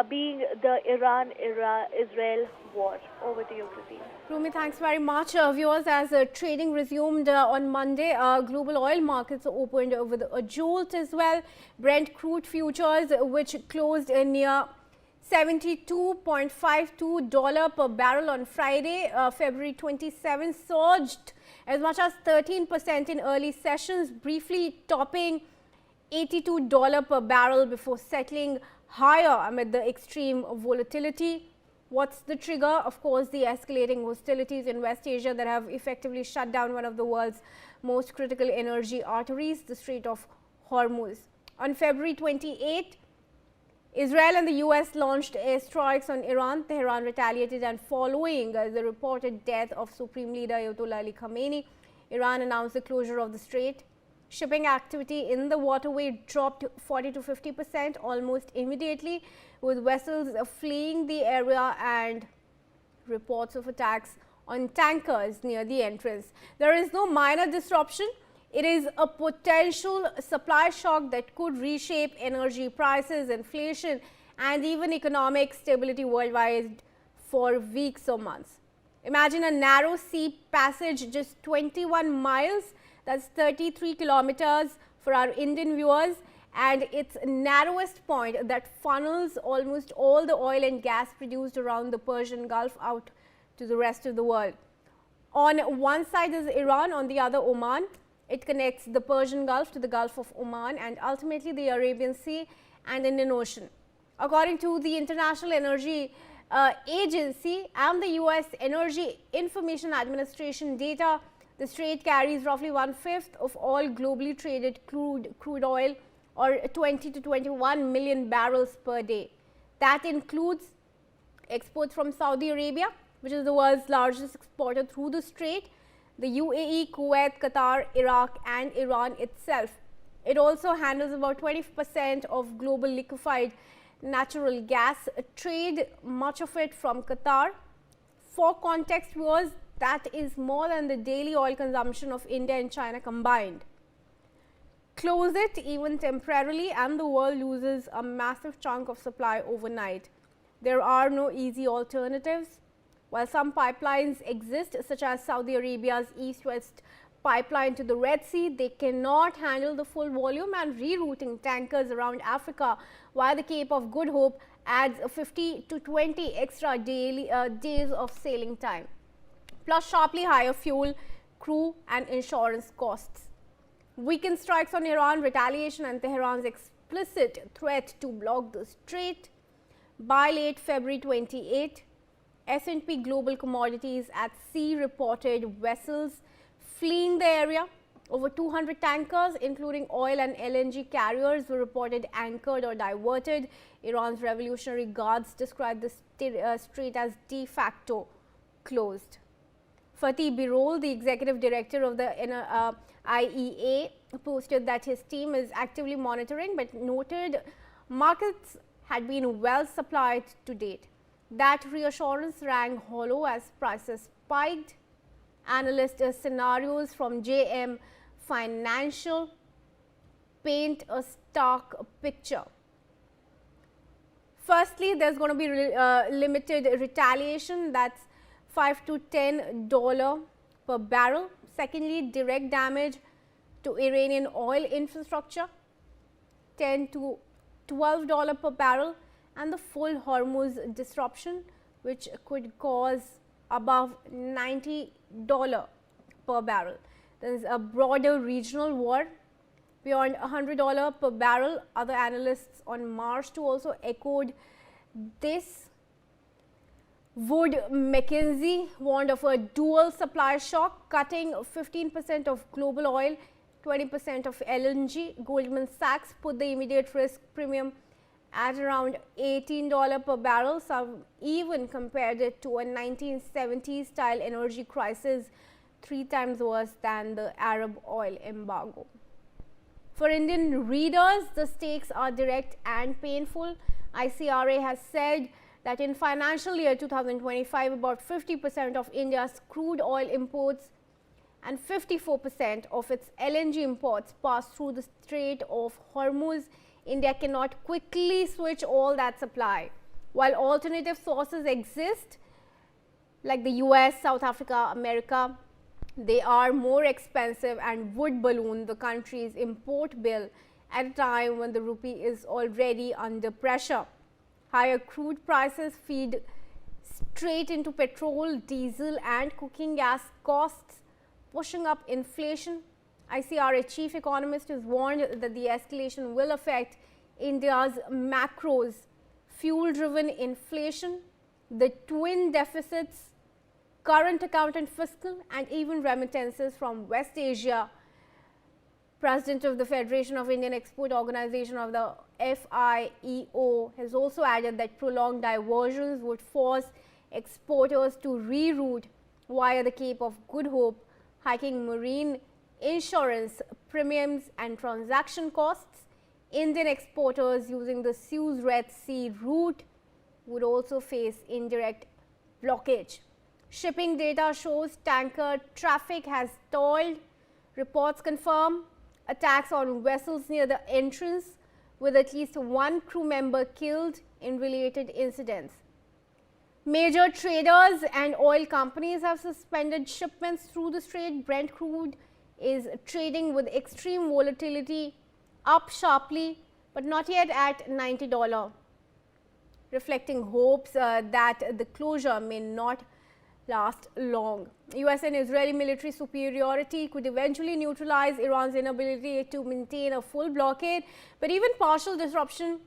being the Iran-Israel war. Over to you, Christine. Rumi, thanks very much. Viewers, as trading resumed on Monday, global oil markets opened with a jolt as well. Brent crude futures, which closed near $72.52 per barrel on Friday, February 27, surged as much as 13% in early sessions, briefly topping $82 per barrel before settling higher amid the extreme volatility. What's the trigger? Of course, the escalating hostilities in West Asia that have effectively shut down one of the world's most critical energy arteries, the Strait of Hormuz. On February 28, Israel and the US launched airstrikes on Iran. Tehran retaliated, and following the reported death of Supreme Leader Ayatollah Ali Khamenei, Iran announced the closure of the strait. Shipping activity in the waterway dropped 40 to 50% almost immediately, with vessels fleeing the area and reports of attacks on tankers near the entrance. There is no minor disruption. It is a potential supply shock that could reshape energy prices, inflation, and even economic stability worldwide for weeks or months. Imagine a narrow sea passage just 21 miles, that's 33 kilometers for our Indian viewers, and its narrowest point that funnels almost all the oil and gas produced around the Persian Gulf out to the rest of the world. On one side is Iran, on the other Oman. It connects the Persian Gulf to the Gulf of Oman and ultimately the Arabian Sea and Indian Ocean. According to the International Energy Agency and the US Energy Information Administration data, the strait carries roughly 1/5 of all globally traded crude oil, or 20 to 21 million barrels per day. That includes exports from Saudi Arabia, which is the world's largest exporter through the strait, the UAE, Kuwait, Qatar, Iraq, and Iran itself. It also handles about 20% of global liquefied natural gas trade, much of it from Qatar. For context, viewers, that is more than the daily oil consumption of India and China combined. Close it even temporarily and the world loses a massive chunk of supply overnight. There are no easy alternatives. While some pipelines exist, such as Saudi Arabia's east-west pipeline to the Red Sea, they cannot handle the full volume, and rerouting tankers around Africa via the Cape of Good Hope adds 50 to 20 extra days of sailing time, plus sharply higher fuel, crew and insurance costs. Weekend strikes on Iran, retaliation, and Tehran's explicit threat to block the strait. By late February 28, S&P Global Commodities at Sea reported vessels fleeing the area. Over 200 tankers, including oil and LNG carriers, were reported anchored or diverted. Iran's Revolutionary Guards described the strait as de facto closed. Fatih Birol, the executive director of the IEA, posted that his team is actively monitoring, but noted markets had been well supplied to date. That reassurance rang hollow as prices spiked. Analyst scenarios from JM Financial paint a stark picture. Firstly, there's going to be limited retaliation, that's $5 to $10 per barrel. Secondly, direct damage to Iranian oil infrastructure, $10 to $12 per barrel, and the full Hormuz disruption, which could cause above $90 per barrel. There is a broader regional war beyond $100 per barrel. Other analysts on March 2 also echoed this. Wood Mackenzie warned of a dual supply shock, cutting 15% of global oil, 20% of LNG. Goldman Sachs put the immediate risk premium at around $18 per barrel. Some even compared it to a 1970s style energy crisis, 3 times worse than the Arab oil embargo. For Indian readers, the stakes are direct and painful. ICRA has said that in financial year 2025, about 50% of India's crude oil imports and 54% of its LNG imports pass through the Strait of Hormuz. India cannot quickly switch all that supply. While alternative sources exist, like the US, South Africa, America, they are more expensive and would balloon the country's import bill at a time when the rupee is already under pressure. Higher crude prices feed straight into petrol, diesel and cooking gas costs, pushing up inflation. ICRA chief economist has warned that the escalation will affect India's macros, fuel-driven inflation, the twin deficits, current account and fiscal, and even remittances from West Asia. President of the Federation of Indian Export Organization of the FIEO has also added that prolonged diversions would force exporters to reroute via the Cape of Good Hope, hiking marine insurance premiums and transaction costs. Indian exporters using the Suez-Red Sea route would also face indirect blockage. Shipping data shows tanker traffic has stalled. Reports confirm attacks on vessels near the entrance, with at least one crew member killed in related incidents. Major traders and oil companies have suspended shipments through the strait. Brent crude is trading with extreme volatility, up sharply, but not yet at $90, reflecting hopes that the closure may not last long. US and Israeli military superiority could eventually neutralize Iran's inability to maintain a full blockade, but even partial disruption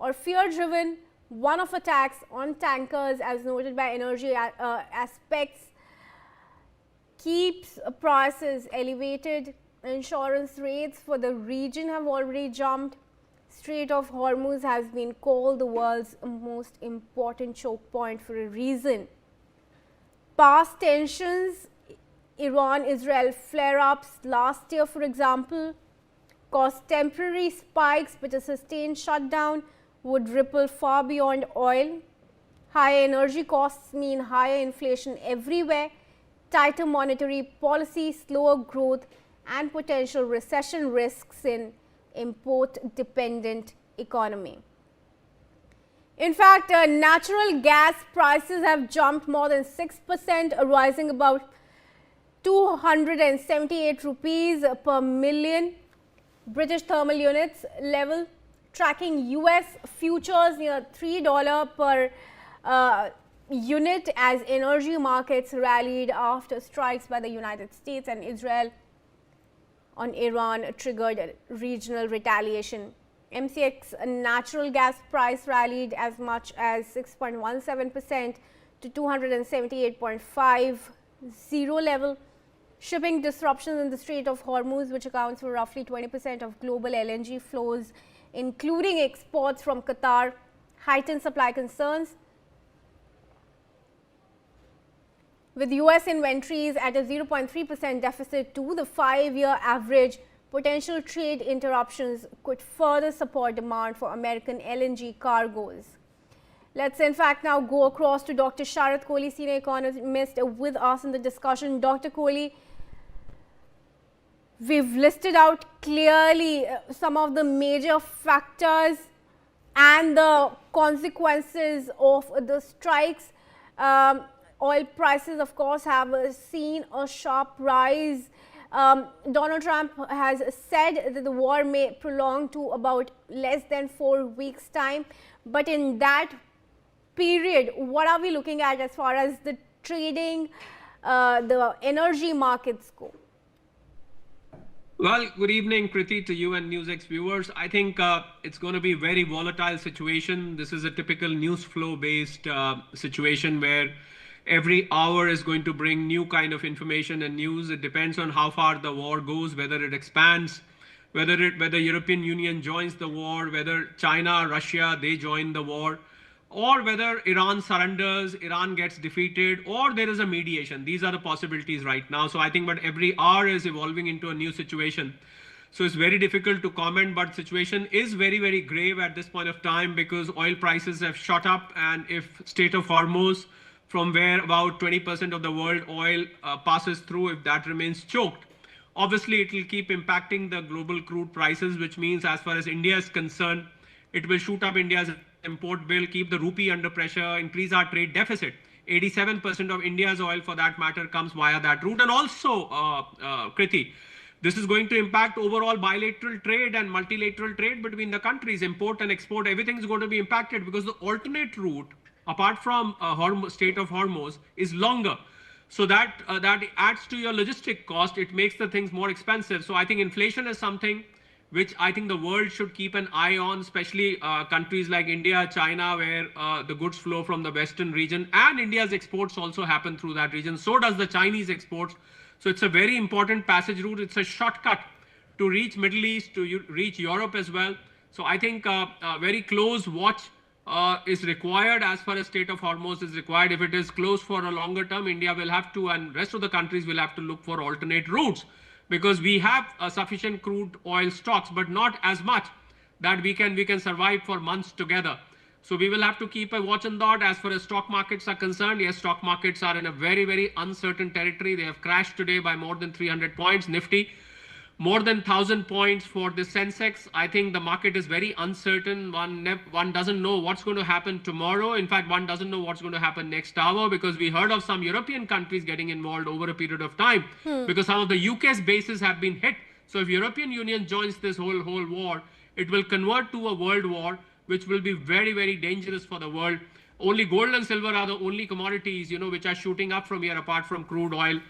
or fear-driven one-off attacks on tankers, as noted by energy aspects, keeps prices elevated. Insurance rates for the region have already jumped. Strait of Hormuz has been called the world's most important choke point for a reason. Past tensions, Iran-Israel flare-ups last year, for example, caused temporary spikes, but a sustained shutdown would ripple far beyond oil. Higher energy costs mean higher inflation everywhere, tighter monetary policy, slower growth, and potential recession risks in import-dependent economy. In fact, natural gas prices have jumped more than 6%, rising about 278 rupees per million British thermal units level, tracking US futures near $3 per unit as energy markets rallied after strikes by the United States and Israel on Iran triggered regional retaliation. MCX natural gas price rallied as much as 6.17% to 278.50 level. Shipping disruptions in the Strait of Hormuz, which accounts for roughly 20% of global LNG flows, including exports from Qatar, heightened supply concerns. With US inventories at a 0.3% deficit to the 5-year average, potential trade interruptions could further support demand for American LNG cargoes. Let's in fact now go across to Dr. Sharath Kohli, senior economist with us in the discussion. Dr. Kohli, we've listed out clearly some of the major factors and the consequences of the strikes. Oil prices, of course, have seen a sharp rise. Donald Trump has said that the war may prolong to about less than 4 weeks' time. But in that period, what are we looking at as far as the trading, the energy markets go? Well, good evening, Kriti, to you and NewsX viewers. I think it's going to be a very volatile situation. This is a typical news flow based situation where every hour is going to bring new kind of information and news. It depends on how far the war goes, whether it expands, whether European Union joins the war, whether China, Russia, they join the war, or whether Iran surrenders, Iran gets defeated, or there is a mediation. These are the possibilities right now. So I think but every hour is evolving into a new situation. So it's very difficult to comment, but situation is very, very grave at this point of time because oil prices have shot up, and if Strait of Hormuz, from where about 20% of the world oil passes through, if that remains choked, obviously it will keep impacting the global crude prices, which means as far as India is concerned, it will shoot up India's import bill, keep the rupee under pressure, increase our trade deficit. 87% of India's oil, for that matter, comes via that route. And also, Kriti, this is going to impact overall bilateral trade and multilateral trade between the countries. Import and export, everything is going to be impacted because the alternate route, apart from Strait of Hormuz, is longer. So that adds to your logistic cost. It makes the things more expensive. So I think inflation is something which I think the world should keep an eye on, especially countries like India, China, where the goods flow from the Western region, and India's exports also happen through that region. So does the Chinese exports. So it's a very important passage route. It's a shortcut to reach Middle East, to reach Europe as well. So I think a very close watch is required as far as Strait of Hormuz is required. If it is closed for a longer term, India will have to, and rest of the countries will have to look for alternate routes, because we have sufficient crude oil stocks, but not as much that we can survive for months together. So we will have to keep a watch on that. As far as stock markets are concerned, yes, stock markets are in a very, very uncertain territory. They have crashed today by more than 300 points. Nifty, more than 1,000 points for the Sensex. I think the market is very uncertain. One doesn't know what's going to happen tomorrow. In fact, one doesn't know what's going to happen next hour, because we heard of some European countries getting involved over a period of time because some of the UK's bases have been hit. So if European Union joins this whole war, it will convert to a world war, which will be very, very dangerous for the world. Only gold and silver are the only commodities, which are shooting up from here, apart from crude oil.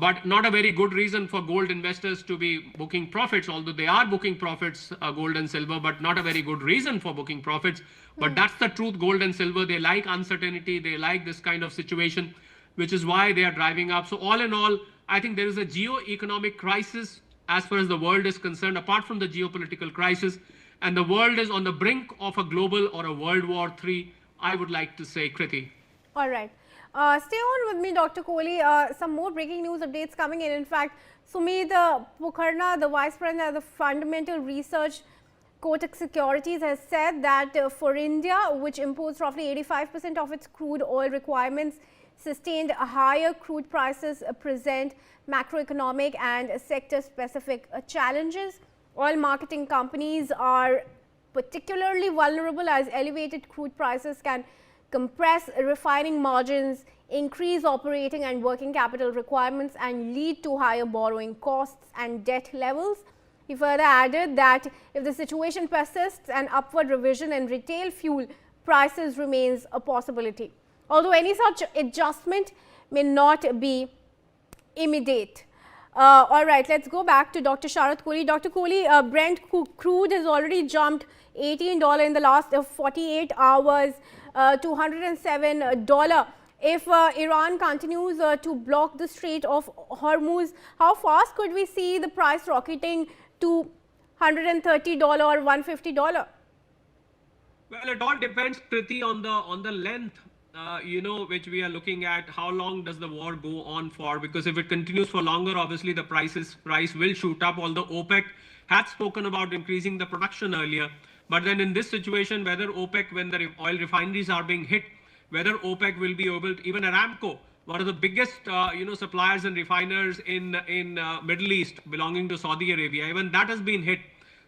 But not a very good reason for gold investors to be booking profits, although they are booking profits, gold and silver, but not a very good reason for booking profits. But that's the truth. Gold and silver, they like uncertainty. They like this kind of situation, which is why they are driving up. So all in all, I think there is a geo-economic crisis as far as the world is concerned, apart from the geopolitical crisis. And the world is on the brink of a global or a World War III, I would like to say, Kriti. All right. Stay on with me, Dr. Kohli. Some more breaking news updates coming in. In fact, Sumit Pokharna, the Vice President of the Fundamental Research Kotak Securities, has said that for India, which imports roughly 85% of its crude oil requirements, sustained higher crude prices present macroeconomic and sector-specific challenges. Oil marketing companies are particularly vulnerable, as elevated crude prices can compress refining margins, increase operating and working capital requirements, and lead to higher borrowing costs and debt levels. He further added that if the situation persists, an upward revision in retail fuel prices remains a possibility, although any such adjustment may not be immediate. All right, let's go back to Dr. Sharath Kohli. Dr. Kohli, Brent crude has already jumped $18 in the last 48 hours to $107. If Iran continues to block the Strait of Hormuz, how fast could we see the price rocketing to $130 or $150? Well, it all depends, Kriti, on the length, which we are looking at. How long does the war go on for? Because if it continues for longer, obviously the price will shoot up. Although OPEC had spoken about increasing the production earlier, but then in this situation, whether OPEC, when the oil refineries are being hit, whether OPEC will be able to, even Aramco, one of the biggest suppliers and refiners in Middle East belonging to Saudi Arabia, even that has been hit.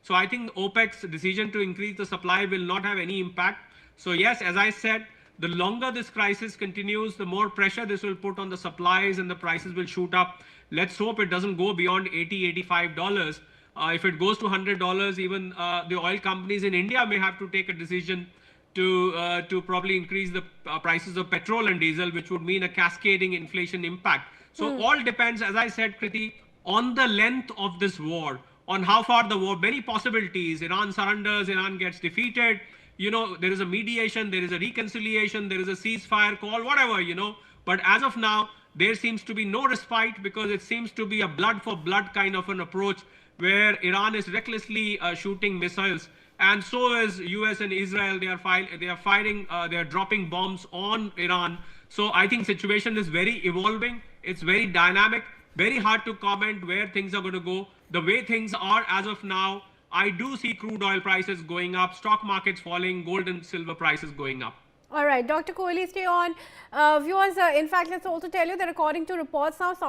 So I think OPEC's decision to increase the supply will not have any impact. So yes, as I said, the longer this crisis continues, the more pressure this will put on the supplies, and the prices will shoot up. Let's hope it doesn't go beyond $80, $85. If it goes to $100, even the oil companies in India may have to take a decision to probably increase the prices of petrol and diesel, which would mean a cascading inflation impact. So all depends, as I said, Kriti, on the length of this war, on how far the war, many possibilities. Iran surrenders, Iran gets defeated, there is a mediation, there is a reconciliation, there is a ceasefire call, whatever, But as of now, there seems to be no respite, because it seems to be a blood for blood kind of an approach, where Iran is recklessly shooting missiles, and so is US and Israel. They are dropping bombs on Iran. So I think situation is very evolving. It's very dynamic, very hard to comment where things are going to go. The way things are as of now, I do see crude oil prices going up, stock markets falling, gold and silver prices going up. All right, Dr. Kohli, stay on. Viewers, in fact, let's also tell you that according to reports now, Saudi